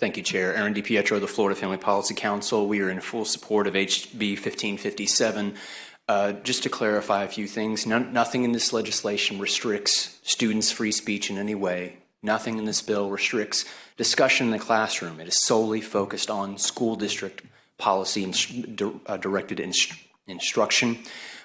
Thank you, Chair. Aaron DiPietro, the Florida Family Policy Council. We are in full support of HB 1557. Just to clarify a few things, nothing in this legislation restricts students' free speech in any way. Nothing in this bill restricts discussion in the classroom. It is solely focused on school district policy and directed instruction.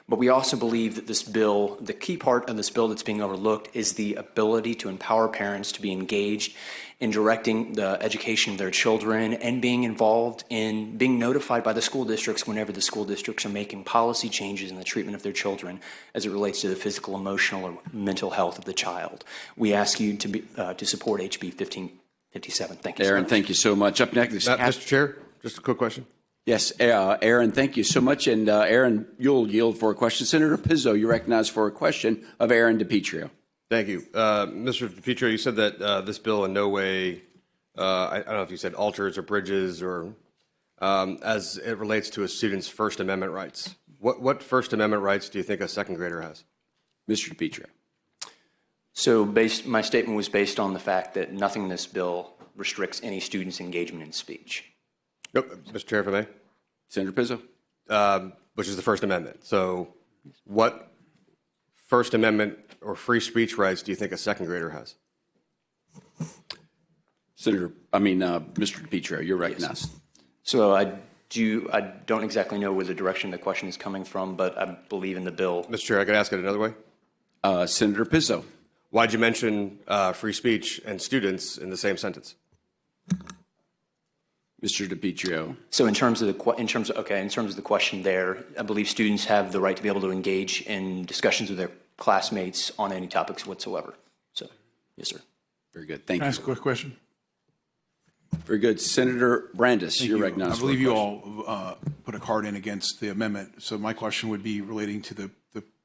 But we also believe that this bill, the key part of this bill that's being overlooked is the ability to empower parents to be engaged in directing the education of their children and being involved in being notified by the school districts whenever the school districts are making policy changes in the treatment of their children as it relates to the physical, emotional, or mental health of the child. We ask you to support HB 1557. Thank you, Aaron, so thank you so much. Up next, Mr. Chair, just a quick question. Yes, Aaron, thank you so much. And Aaron, you'll yield for a question. Senator Pizzo, you're recognized for a question of Aaron DiPietro. Thank you. Mr. DiPietro, you said that this bill in no way, I don't know if you said alters or bridges or as it relates to a student's First Amendment rights. What First Amendment rights do you think a second grader has? Mr. DiPietro. So my statement was based on the fact that nothing in this bill restricts any student's engagement in speech. Mr. Chair, if I may. Senator Pizzo. Which is the First Amendment. So what First Amendment or free speech rights do you think a second grader has? Mr. DiPietro, you're recognized. Yes. So I don't exactly know where the direction the question is coming from, but I believe in the bill. Mr. Chair, I could ask it another way? Senator Pizzo. Why'd you mention free speech and students in the same sentence? Mr. DiPietro. So in terms of the question there, I believe students have the right to be able to engage in discussions with their classmates on any topics whatsoever. So, yes, sir. Very good. Thank Can I you. ask a quick question? Very good. Senator Brandis, you're recognized. I believe you all put a card in against the amendment. So my question would be relating to the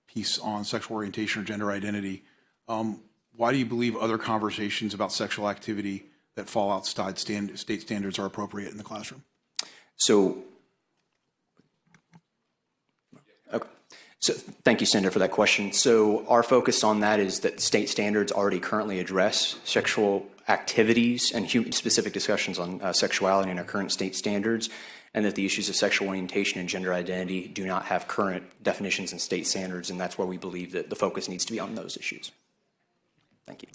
piece on sexual orientation or gender identity. Why do you believe other conversations about sexual activity that fall outside state standards are appropriate in the classroom? So thank you, Senator, for that question. So our focus on that is that state standards already currently address sexual activities and specific discussions on sexuality in our current state standards, and that the issues of sexual orientation and gender identity do not have current definitions in state standards, and that's where we believe that the focus needs to be on those issues. Thank you.